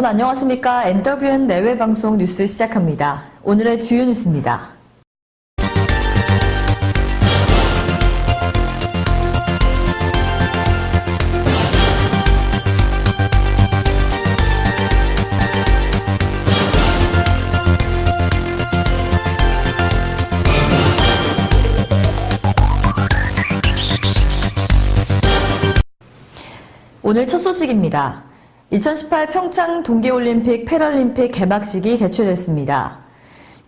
안녕하십니까. 엔터뷰엔 내외 방송 뉴스 시작합니다. 오늘의 주요 뉴스입니다. 오늘 첫 소식입니다. 2018 평창 동계올림픽 패럴림픽 개막식이 개최됐습니다.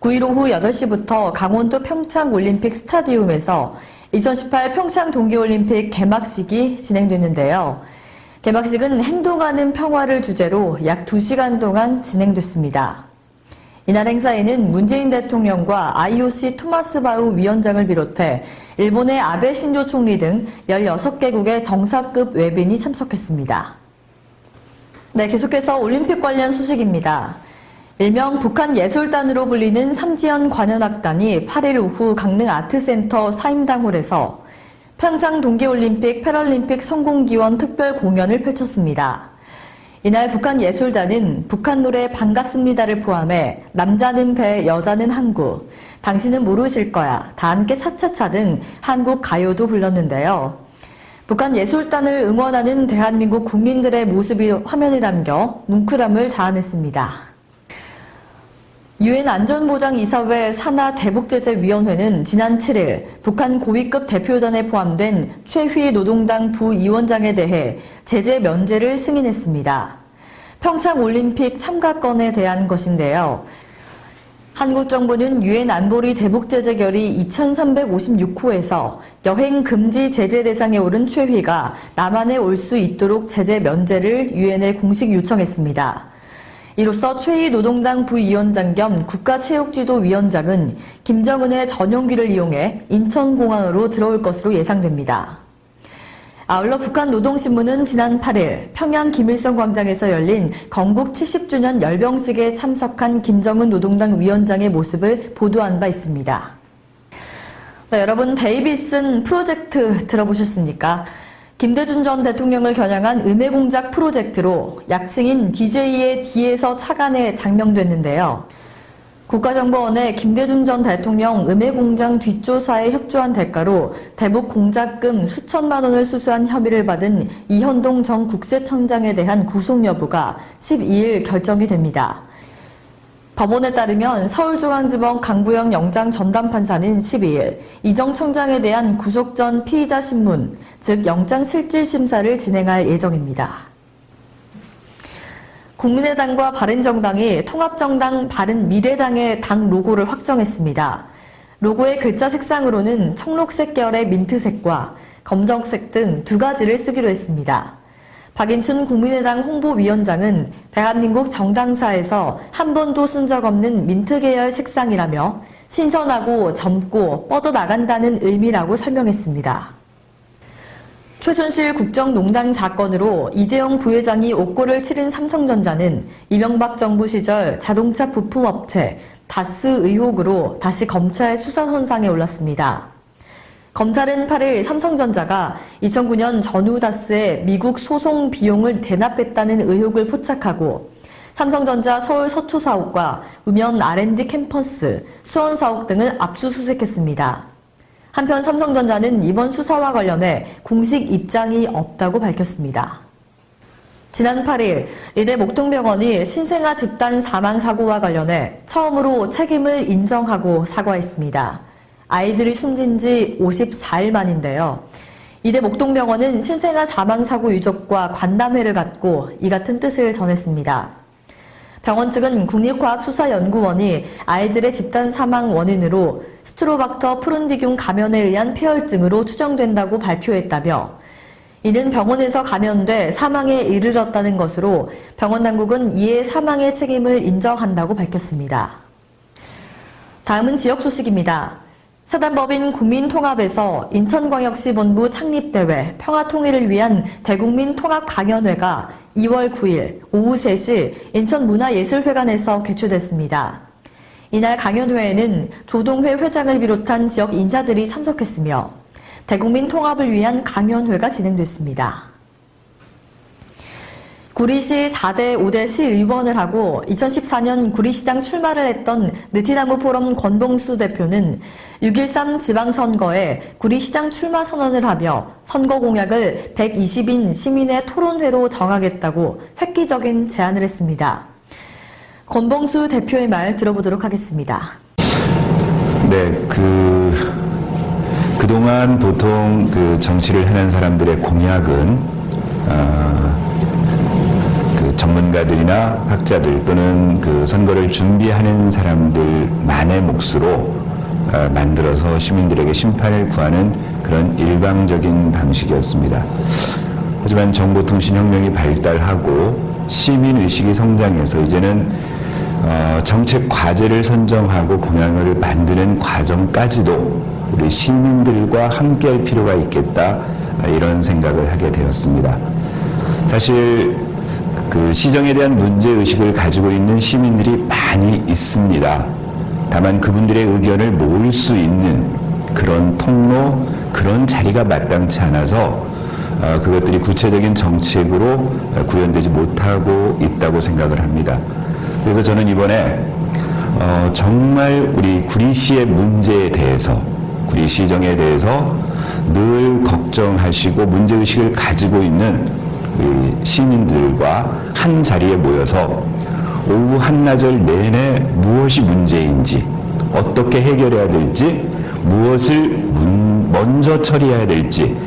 9일 오후 8시부터 강원도 평창올림픽 스타디움에서 2018 평창 동계올림픽 개막식이 진행됐는데요. 개막식은 행동하는 평화를 주제로 약 2시간 동안 진행됐습니다. 이날 행사에는 문재인 대통령과 IOC 토마스 바우 위원장을 비롯해 일본의 아베 신조 총리 등 16개국의 정상급 외빈이 참석했습니다. 네, 계속해서 올림픽 관련 소식입니다. 일명 북한 예술단으로 불리는 삼지연 관현악단이 8일 오후 강릉 아트센터 사임당홀에서 평창 동계올림픽 패럴림픽 성공기원 특별 공연을 펼쳤습니다. 이날 북한 예술단은 북한 노래 반갑습니다를 포함해 남자는 배, 여자는 항구, 당신은 모르실 거야, 다 함께 차차차 등 한국 가요도 불렀는데요. 북한 예술단을 응원하는 대한민국 국민들의 모습이 화면에 담겨 뭉클함을 자아냈습니다. 유엔 안전보장이사회 산하 대북제재위원회는 지난 7일 북한 고위급 대표단에 포함된 최휘 노동당 부위원장에 대해 제재 면제를 승인했습니다. 평창올림픽 참가권에 대한 것인데요. 한국 정부는 유엔 안보리 대북제재 결의 2356호에서 여행 금지 제재 대상에 오른 최휘가 남한에 올 수 있도록 제재 면제를 유엔에 공식 요청했습니다. 이로써 최희 노동당 부위원장 겸 국가체육지도위원장은 김정은의 전용기를 이용해 인천공항으로 들어올 것으로 예상됩니다. 아울러 북한 노동신문은 지난 8일 평양 김일성 광장에서 열린 건국 70주년 열병식에 참석한 김정은 노동당 위원장의 모습을 보도한 바 있습니다. 네, 여러분 데이비슨 프로젝트 들어보셨습니까? 김대중 전 대통령을 겨냥한 음해공작 프로젝트로 약칭인 DJ의 D에서 착안에 장명됐는데요. 국가정보원의 김대중 전 대통령 음해공장 뒷조사에 협조한 대가로 대북 공작금 수천만 원을 수수한 혐의를 받은 이현동 전 국세청장에 대한 구속 여부가 12일 결정이 됩니다. 법원에 따르면 서울중앙지법 강부영 영장 전담판사는 12일 이정 청장에 대한 구속 전 피의자 신문, 즉 영장실질심사를 진행할 예정입니다. 국민의당과 바른정당이 통합정당 바른미래당의 당 로고를 확정했습니다. 로고의 글자 색상으로는 청록색 계열의 민트색과 검정색 등 두 가지를 쓰기로 했습니다. 박인춘 국민의당 홍보위원장은 대한민국 정당사에서 한 번도 쓴 적 없는 민트 계열 색상이라며 신선하고 젊고 뻗어나간다는 의미라고 설명했습니다. 최순실 국정농단 사건으로 이재용 부회장이 옥고를 치른 삼성전자는 이명박 정부 시절 자동차 부품업체 다스 의혹으로 다시 검찰 수사선상에 올랐습니다. 검찰은 8일 삼성전자가 2009년 전후 다스의 미국 소송 비용을 대납했다는 의혹을 포착하고 삼성전자 서울 서초 사옥과 우면 R&D 캠퍼스, 수원 사옥 등을 압수수색했습니다. 한편 삼성전자는 이번 수사와 관련해 공식 입장이 없다고 밝혔습니다. 지난 8일 이대 목동병원이 신생아 집단 사망 사고와 관련해 처음으로 책임을 인정하고 사과했습니다. 아이들이 숨진 지 54일 만인데요. 이대 목동병원은 신생아 사망 사고 유족과 관담회를 갖고 이 같은 뜻을 전했습니다. 병원 측은 국립과학수사연구원이 아이들의 집단 사망 원인으로 스트로박터 푸른디균 감염에 의한 폐혈증으로 추정된다고 발표했다며 이는 병원에서 감염돼 사망에 이르렀다는 것으로 병원 당국은 이에 사망의 책임을 인정한다고 밝혔습니다. 다음은 지역 소식입니다. 사단법인 국민통합에서 인천광역시 본부 창립대회 평화통일을 위한 대국민 통합 강연회가 2월 9일 오후 3시 인천문화예술회관에서 개최됐습니다. 이날 강연회에는 조동회 회장을 비롯한 지역 인사들이 참석했으며 대국민 통합을 위한 강연회가 진행됐습니다. 구리시 4대 5대 시의원을 하고 2014년 구리시장 출마를 했던 느티나무 포럼 권봉수 대표는 6.13 지방선거에 구리시장 출마 선언을 하며 선거 공약을 120인 시민의 토론회로 정하겠다고 획기적인 제안을 했습니다. 권봉수 대표의 말 들어보도록 하겠습니다. 네, 그동안 보통 정치를 하는 사람들의 공약은 전문가들이나 학자들 또는 선거를 준비하는 사람들만의 몫으로 만들어서 시민들에게 심판을 구하는 그런 일방적인 방식이었습니다. 하지만 정보통신혁명이 발달하고 시민의식이 성장해서 이제는 정책 과제를 선정하고 공약을 만드는 과정까지도 우리 시민들과 함께할 필요가 있겠다, 이런 생각을 하게 되었습니다. 사실 시정에 대한 문제의식을 가지고 있는 시민들이 많이 있습니다. 다만 그분들의 의견을 모을 수 있는 그런 통로, 그런 자리가 마땅치 않아서 그것들이 구체적인 정책으로 구현되지 못하고 있다고 생각을 합니다. 그래서 저는 이번에 정말 우리 구리시의 문제에 대해서, 구리시정에 대해서 늘 걱정하시고 문제의식을 가지고 있는 우리 시민들과 한 자리에 모여서 오후 한나절 내내 무엇이 문제인지, 어떻게 해결해야 될지, 무엇을 먼저 처리해야 될지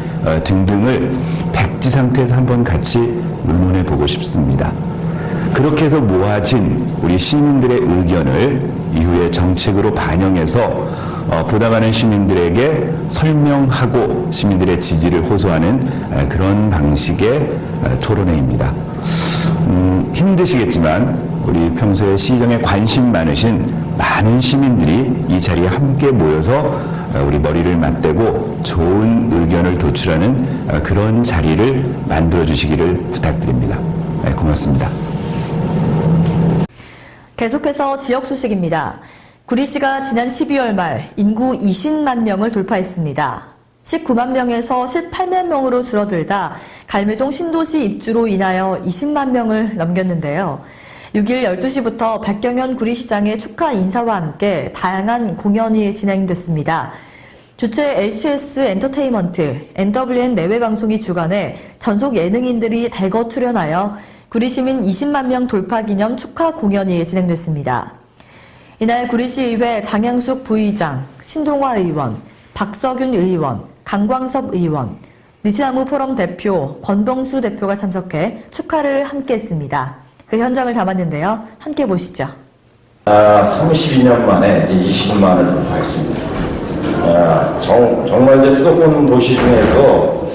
등등을 백지 상태에서 한번 같이 의논해 보고 싶습니다. 그렇게 해서 모아진 우리 시민들의 의견을 이후에 정책으로 반영해서 보다 많은 시민들에게 설명하고 시민들의 지지를 호소하는 그런 방식의 토론회입니다. 힘드시겠지만 우리 평소에 시정에 관심 많으신 많은 시민들이 이 자리에 함께 모여서 우리 머리를 맞대고 좋은 의견을 도출하는 그런 자리를 만들어 주시기를 부탁드립니다. 고맙습니다. 계속해서 지역 소식입니다. 구리시가 지난 12월 말 인구 20만 명을 돌파했습니다. 19만 명에서 18만 명으로 줄어들다 갈매동 신도시 입주로 인하여 20만 명을 넘겼는데요. 6일 12시부터 백경현 구리시장의 축하 인사와 함께 다양한 공연이 진행됐습니다. 주최 HS 엔터테인먼트, NWN 내외방송이 주관해 전속 예능인들이 대거 출연하여 구리시민 20만 명 돌파 기념 축하 공연이 진행됐습니다. 이날 구리시의회 장양숙 부의장, 신동화 의원, 박서균 의원, 강광섭 의원, 느티나무 포럼 대표, 권봉수 대표가 참석해 축하를 함께했습니다. 그 현장을 담았는데요. 함께 보시죠. 32년 만에 이제 20만을 돌파했습니다. 정말 이제 수도권 도시 중에서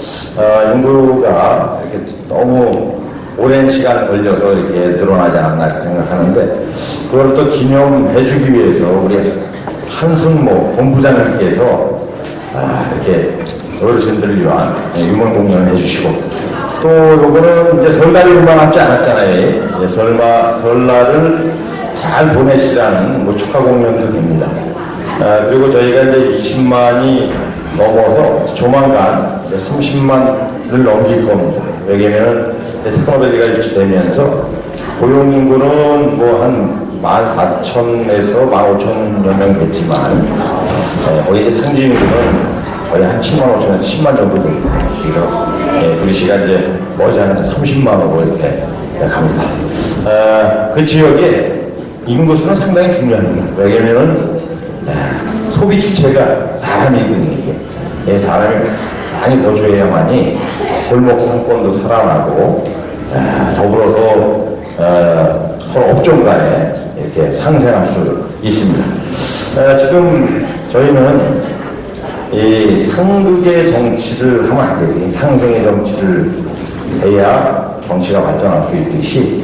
인구가 이렇게 너무 오랜 시간 걸려서 이렇게 늘어나지 않았나 이렇게 생각하는데, 그걸 또 기념해주기 위해서 우리 한승모 본부장님께서 이렇게 어르신들을 위한 유문 공연을 해주시고, 또 요거는 이제 설날이 얼마 남지 않았잖아요. 설날을 잘 보내시라는 축하 공연도 됩니다. 그리고 저희가 이제 20만이 넘어서 조만간 이제 30만을 넘길 겁니다. 왜냐면은 테크노밸리가 유치되면서 고용인구는 뭐 한 14,000에서 15,000여 명 됐지만, 거기 이제 상주인구는 거의 한 75,000에서 10만 정도 되게 됩니다. 그래서 구리시가 이제 머지않아 30만으로 이렇게 갑니다. 그 지역에 인구수는 상당히 중요합니다. 왜냐면은 소비 주체가 사람이거든요. 이게 사람이 많이 거주해야만이 골목 상권도 살아나고, 더불어서 서로 업종 간에 이렇게 상생할 수 있습니다. 지금 저희는 이 상극의 정치를 하면 안 되거든요. 상생의 정치를 해야 정치가 발전할 수 있듯이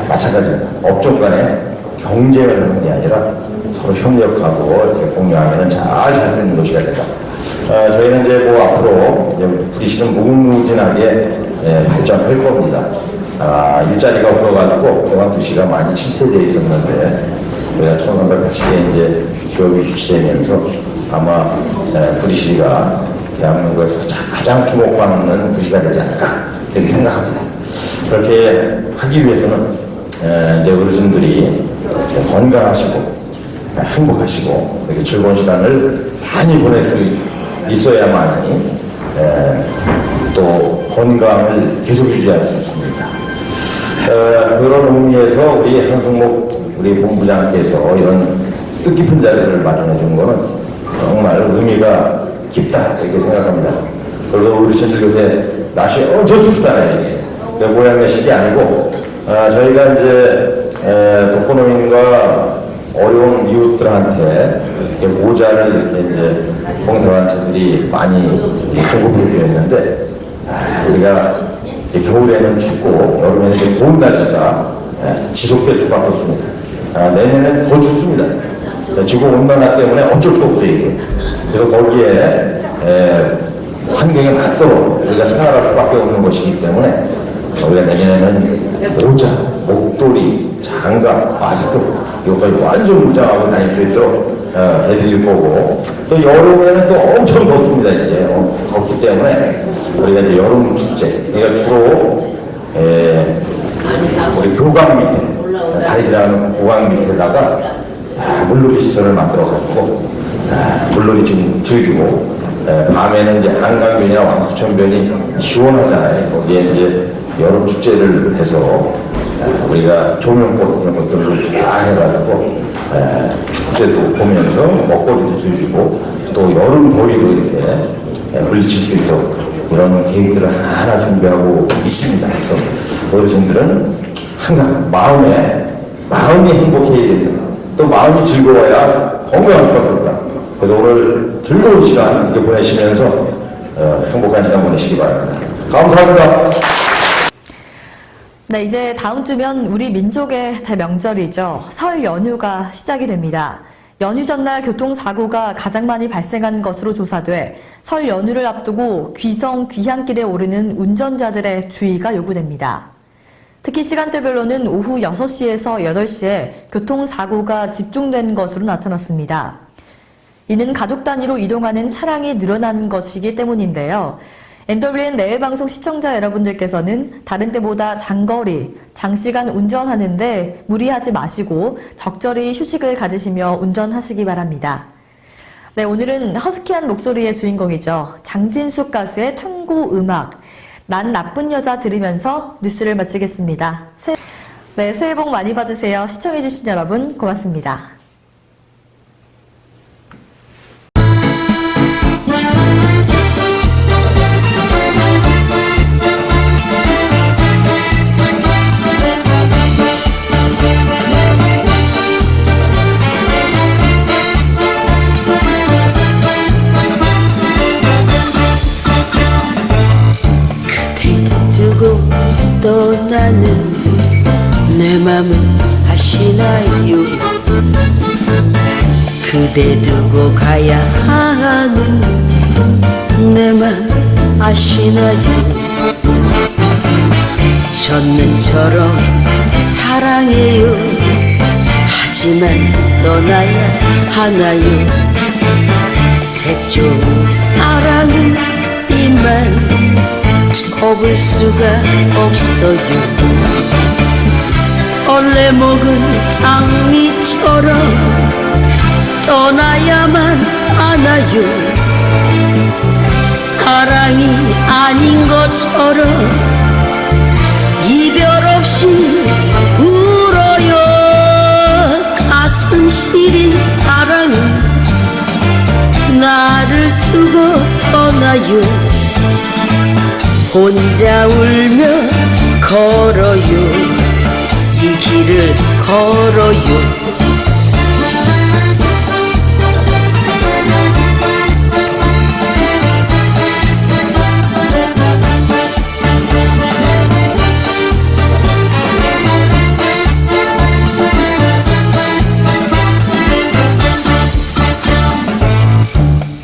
마찬가지입니다. 업종 간에 경쟁을 하는 게 아니라 서로 협력하고 이렇게 공유하면 잘 살 수 있는 도시가 된다. 저희는 이제 뭐 앞으로 구리시는 무궁무진하게 발전할 겁니다. 일자리가 없어가지고 그동안 구리시가 많이 침체되어 있었는데, 저희가 1380개 이제 기업이 유치되면서 아마 구리시가 대한민국에서 가장 주목받는 구리시가 되지 않을까 이렇게 생각합니다. 그렇게 하기 위해서는 이제 어르신들이 건강하시고 행복하시고 이렇게 즐거운 시간을 많이 보낼 수 있어야만이 또 건강을 계속 유지할 수 있습니다. 그런 의미에서 우리 한성목 우리 본부장께서 이런 뜻깊은 자리를 마련해 준 거는 정말 의미가 깊다 이렇게 생각합니다. 그리고 어르신들 요새 날씨 엄청 춥잖아요. 이게 모양내식이 아니고 저희가 이제 독거노인과 어려운 이웃들한테 이렇게 모자를 이렇게 이제 봉사단체들이 많이 공급해 드렸는데 우리가 이제 겨울에는 춥고 여름에는 이제 더운 날씨가 지속될 수밖에 없습니다. 내년엔 더 춥습니다. 지구 온난화 때문에 어쩔 수 없어요. 이게. 그래서 거기에 환경에 맞도록 우리가 생활할 수밖에 없는 것이기 때문에 우리가 내년에는 모자, 목도리, 장갑, 마스크 이것까지 완전 무장하고 다닐 수 있도록 해드릴 거고 또 여름에는 또 엄청 덥습니다. 이제 덥기 때문에 우리가 이제 여름 축제 그러니까 주로 우리 교각 밑에 다리 지나는 고강 밑에다가 물놀이 시설을 만들어 가지고 물놀이 좀 즐기고 밤에는 이제 한강변이나 왕수천변이 시원하잖아요. 거기에 이제 여름 축제를 해서 우리가 조명꽃 이런 것들을 다 해가지고 축제도 보면서 먹거리도 즐기고 또 여름 더위도 이렇게 물리칠 수 있도록 이런 계획들을 하나하나 준비하고 있습니다. 그래서 어르신들은 항상 마음이 행복해야 된다. 또 마음이 즐거워야 건강할 수밖에 없다. 그래서 오늘 즐거운 시간 이렇게 보내시면서 행복한 시간 보내시기 바랍니다. 감사합니다. 네, 이제 다음 주면 우리 민족의 대명절이죠. 설 연휴가 시작이 됩니다. 연휴 전날 교통사고가 가장 많이 발생한 것으로 조사돼 설 연휴를 앞두고 귀성 귀향길에 오르는 운전자들의 주의가 요구됩니다. 특히 시간대별로는 오후 6시에서 8시에 교통사고가 집중된 것으로 나타났습니다. 이는 가족 단위로 이동하는 차량이 늘어난 것이기 때문인데요. NWN 내외방송 시청자 여러분들께서는 다른 때보다 장거리, 장시간 운전하는데 무리하지 마시고 적절히 휴식을 가지시며 운전하시기 바랍니다. 네, 오늘은 허스키한 목소리의 주인공이죠. 장진숙 가수의 탱고 음악, 난 나쁜 여자 들으면서 뉴스를 마치겠습니다. 네, 새해 복 많이 받으세요. 시청해주신 여러분 고맙습니다. 떠나는 내 맘을 아시나요? 그대 두고 가야 하는 내 맘 아시나요? 전능처럼 사랑해요. 하지만 떠나야 하나요? 색종 사랑은 이만 접을 수가 없어요. 원래 먹은 장미처럼 떠나야만 하나요? 사랑이 아닌 것처럼 이별 없이 울어요. 가슴 시린 사랑은 나를 두고 떠나요. 혼자 울며 걸어요. 이 길을 걸어요.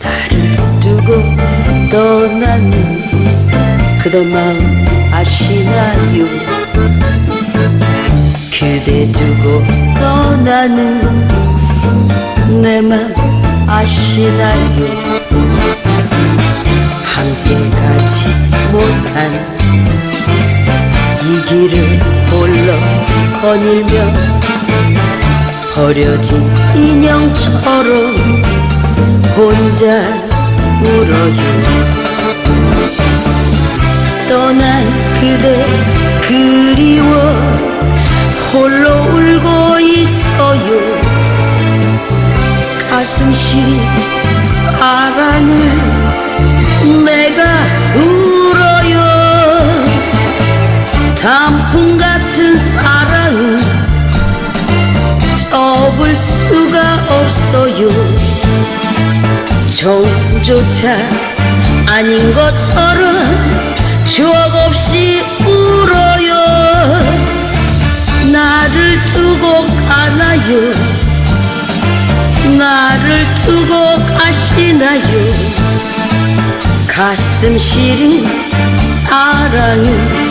나를 두고 떠나는 그대 마음 아시나요? 그대 두고 떠나는 내 맘 아시나요? 함께 가지 못한 이 길을 홀로 거닐며 버려진 인형처럼 혼자 울어요. 떠난 그대 그리워 홀로 울고 있어요. 가슴 시린 사랑을 내가 울어요. 단풍 같은 사랑은 접을 수가 없어요. 정조차 아닌 것처럼 추억 없이 울어요. 나를 두고 가나요? 나를 두고 가시나요? 가슴 시린 사랑은